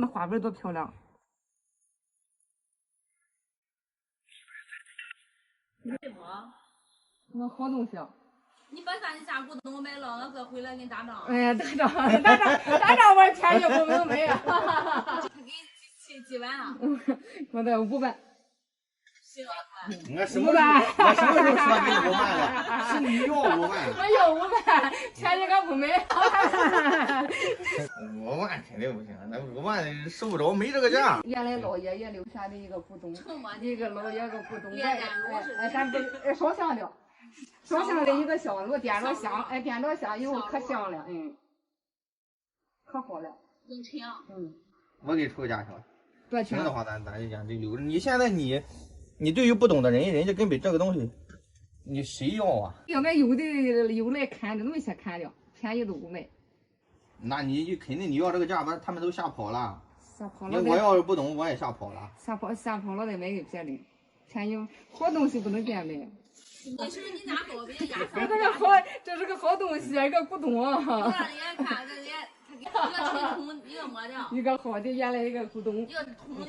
那花纹多漂亮！我好东西。你把咱的下股东买了，俺哥回来给你打账。哎呀，打仗，我钱也不能买啊。他给你几万啊？我的500。行啊，我什么时候说给5万了？是你要5万。我要500，钱你可不买。5万肯定不行，那5万收不着，没这个价。原来老爷爷留下的一个古董，一个老爷个古董，咱不烧香的，烧香的一个香炉，点着香，点着香以后可香了，可好了。能吃啊？我给你出个价钱。多钱？行的话，咱就讲这留着。你现在你对于不懂的人，人家根本这个东西，你谁要啊？要买有来看的，那么些看的，便宜都不卖。那你肯定你要这个价，他们都吓跑了。吓跑了。我要是不懂，我也吓跑了。吓跑了再买给别人，便宜好东西不能变卖。你是你家宝贝呀？这是个好东西，一个古董。我让人家看，这人一个吹筒，一个没的。一个好的，原来一个古董。一个铜的。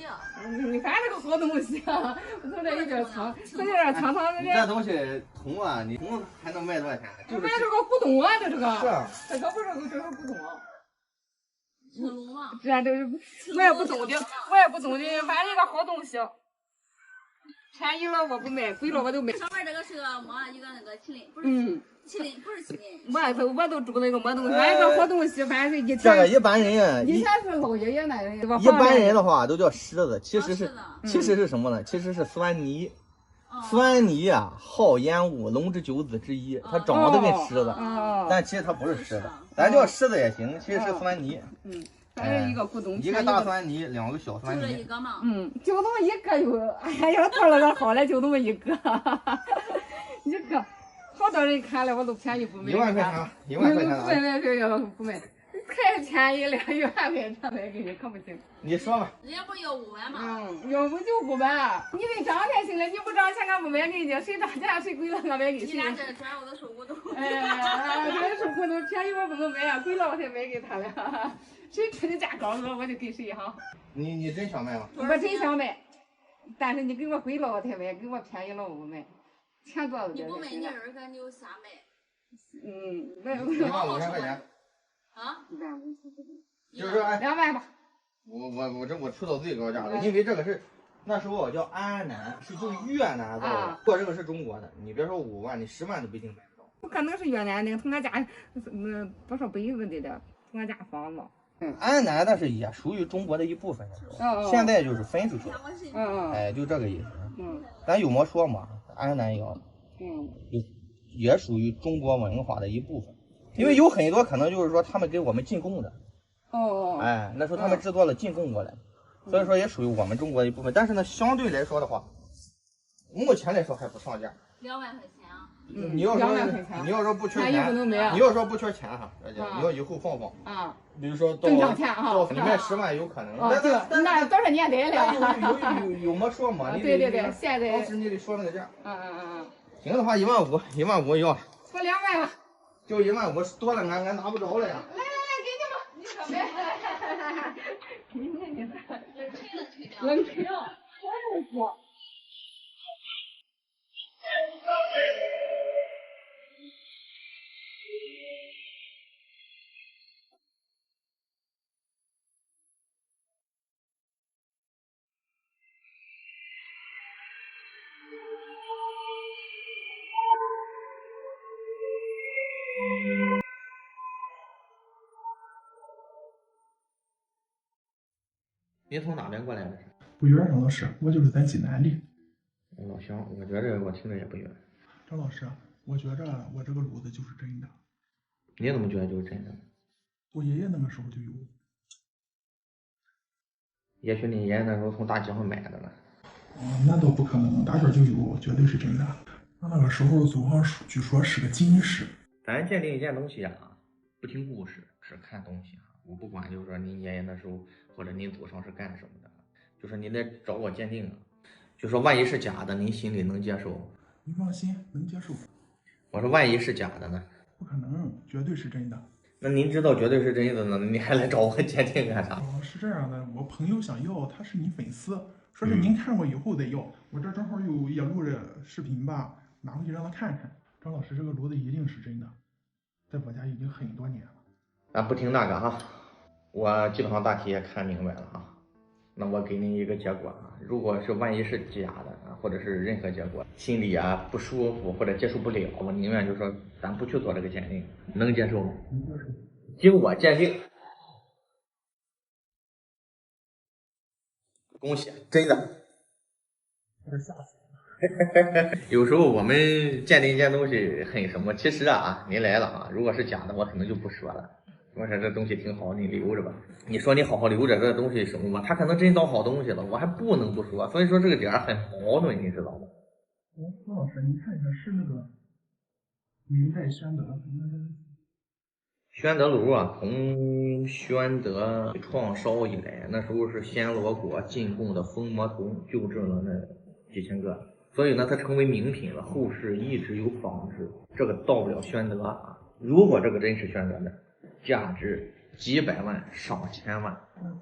你反正个好东西啊！从这一边藏，从这边藏藏。这东西铜啊，你铜还能卖多少钱？就是这个古董啊，这个。是啊。这可不是这是古董。成龙吗？这都是我也不懂的，反正一个好东西。便宜了我不卖，贵了我都买。上面这个是个一个那个麒麟，不是麒麟，不是麒麟。我都住那个没东西，反正个好东西，反正以前这个一般人啊，以前是老爷爷那人，一般人的话都叫狮子，其实是什么呢？其实是酸泥。酸泥啊，好烟雾，龙之九子之一，它长得跟狮子，但其实它不是狮子，咱叫狮子也行，其实是酸泥。反正一个古董，一个大酸泥，两个小酸泥。就这一个嘛。就那么一个哟，哎呀，做了个好了，就那么一个，一个，好多人看了我都便宜不卖。1万块钱，1万块钱。不卖，太便宜了，1万块钱卖给你可不行。你说吧。人家不是要5万吗？要不就不买。你得涨才行了，你不涨钱俺不买给你，谁涨钱谁贵了俺买给谁。你俩这转我都收不动。这收不动，便宜我不能买啊，贵了我才买给他了。谁出的价高我就给谁哈。你真想卖吗？我真想卖，但是你给我贵了我才买，给我便宜了我不买。钱多了点。你不卖你儿子你就瞎卖。15000块钱。啊？15000。就是说2万吧。我出到最高价了，因为这个是那时候叫安南，是就越南造的，做这个是中国的，你别说5万，你10万都不一定买得到。不可能是越南的，从俺家多少辈子的，从俺家房子。安南但是也属于中国的一部分，现在就是分出去了。哎，就这个意思。咱有没说嘛？安南窑，也属于中国文化的一部分，因为有很多可能就是说他们给我们进贡的。哎，那时候他们制作了进贡过来，所以说也属于我们中国的一部分。但是呢，相对来说的话，目前来说还不上架。2万块钱啊！你要说不缺钱，你要说不缺钱哈，你要以后放啊，比如说到你卖10万有可能。那多少年代了？有没说嘛？对，现在当时你得说那个价。行的话15000要。说2万吧。就15000多了，俺拿不着了呀。来，给你吧，你可买。你能吹了，真是。您从哪边过来的？不远，张老师，我就是咱济南的。老乡，我觉着我听着也不远。张老师，我觉着我这个炉子就是真的。你怎么觉得就是真的？我爷爷那个时候就有。也许你爷爷那时候从大街上买的了。那倒不可能，大圈就有，绝对是真的。那个时候祖上据说是个金石。咱鉴定一件东西啊，不听故事，是看东西啊。我不管，就是说您爷爷那时候或者您祖上是干什么的，就是您得找我鉴定啊。就说万一是假的，您心里能接受？你放心，能接受。我说万一是假的呢？不可能，绝对是真的。那您知道绝对是真的呢，你还来找我鉴定干啥？是这样的，我朋友想要，他是你粉丝，说是您看过以后再要。我这正好也录着视频吧，拿回去让他看看。张老师，这个炉子一定是真的，在我家已经很多年了。咱不听那个哈，我基本上大体也看明白了哈。那我给您一个结果啊，如果是万一是假的啊，或者是任何结果，心里啊不舒服或者接受不了，我宁愿就说咱不去做这个鉴定，能接受吗？能接受。经我鉴定，恭喜，真的。有点吓死了。有时候我们鉴定一件东西很什么，其实啊，您来了啊，如果是假的，我可能就不说了。我说这东西挺好，你留着吧。你说你好好留着这东西什么吧，他可能真当好东西了，我还不能不说。所以说这个点很矛盾，你知道吗？张老师，您看一下，是那个明代宣德。宣德炉啊，从宣德创烧以来，那时候是暹罗国进贡的封魔铜，就制了那几千个，所以呢，它成为名品了。后世一直有仿制，这个到不了宣德啊。如果这个真是宣德的，价值几百万上千万。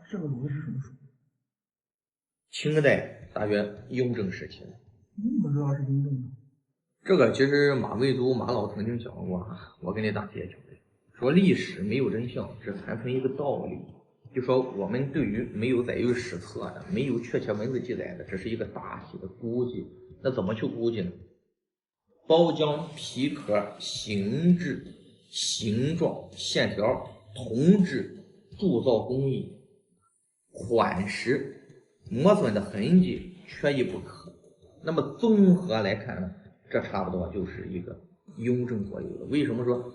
这个炉子是什么时候？清代大约雍正时期。你怎么知道是雍正的？这个其实马未都马老曾经讲过啊，我跟你大体也讲过，说历史没有真相，只残存一个道理。就说我们对于没有载于史册的、没有确切文字记载的，这是一个大体的估计。那怎么去估计呢？包浆、皮壳、形制、形状、线条、铜制、铸造工艺、款式、磨损的痕迹，缺一不可。那么综合来看呢，这差不多就是一个雍正左右的。为什么说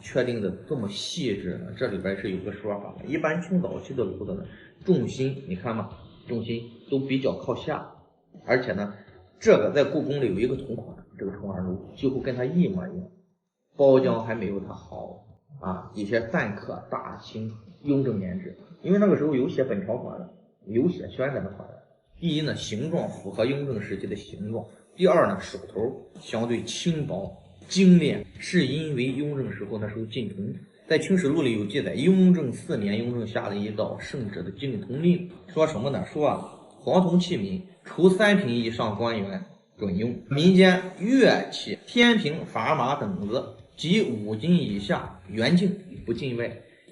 确定的这么细致呢？这里边是有个说法的。一般清早期的炉子呢，重心你看嘛，重心都比较靠下，而且呢，这个在故宫里有一个同款，这个重耳炉几乎跟它一模一样，包浆还没有它好啊。一些赞刻大清雍正年制，因为那个时候有写本朝款的，有写宣德的款的。第一呢，形状符合雍正时期的形状；第二呢，手头相对轻薄精炼，是因为雍正时候那时候禁铜。在《清史录》里有记载，雍正4年，雍正下了一道圣旨的禁铜令，说什么呢？说黄铜器皿除3品以上官员准用，民间乐器、天平、砝码等子及5斤以下原境不禁外，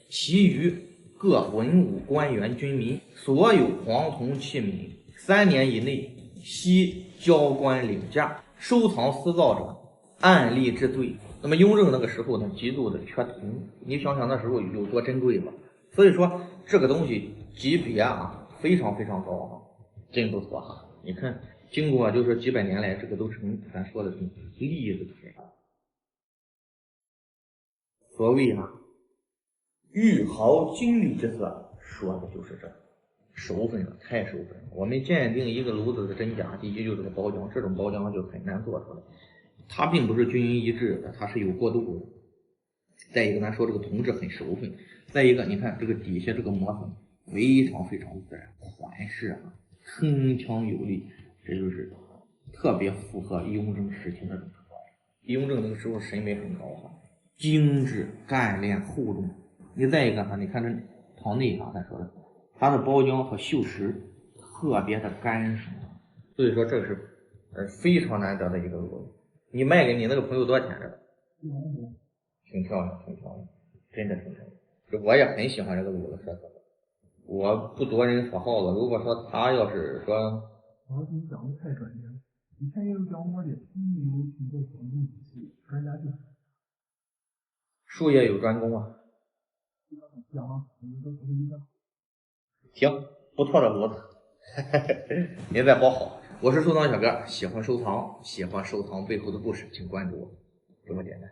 其余各文武官员军民所有黄铜器皿3年以内悉交官领价，收藏私造者按例治罪。那么雍正那个时候呢，极度的缺铜，你想想那时候有多珍贵吧？所以说这个东西级别非常非常高啊，真不错。你看，经过就是几百年来，这个都成咱说的例子出来了。所谓玉毫金缕之色，说的就是这熟分了，太熟分了。我们鉴定一个炉子的真假，第一就是这个包浆，这种包浆就很难做出来，它并不是均匀一致的，它是有过渡的。再一个，咱说这个铜质很熟分。再一个，你看这个底下这个磨粉非常非常自然，款式铿锵有力，这就是特别符合雍正时期那种风格。雍正那个时候审美很高精致干练厚重。你再一个你看这堂内咱说的，它的包浆和锈蚀特别的干爽，所以说这是非常难得的一个炉子。你卖给你那个朋友多少钱？这个挺漂亮，挺漂亮，真的挺漂亮。我也很喜欢这个炉子，说实话，我不夺人所好了。如果说他要是说，老师你讲的太专业了，以前也有讲过的，你有听过广东仔细专家就是术业有专攻行，不错的炉子，您再包好。我是收藏小哥，喜欢收藏，喜欢收藏背后的故事，请关注我，这么简单。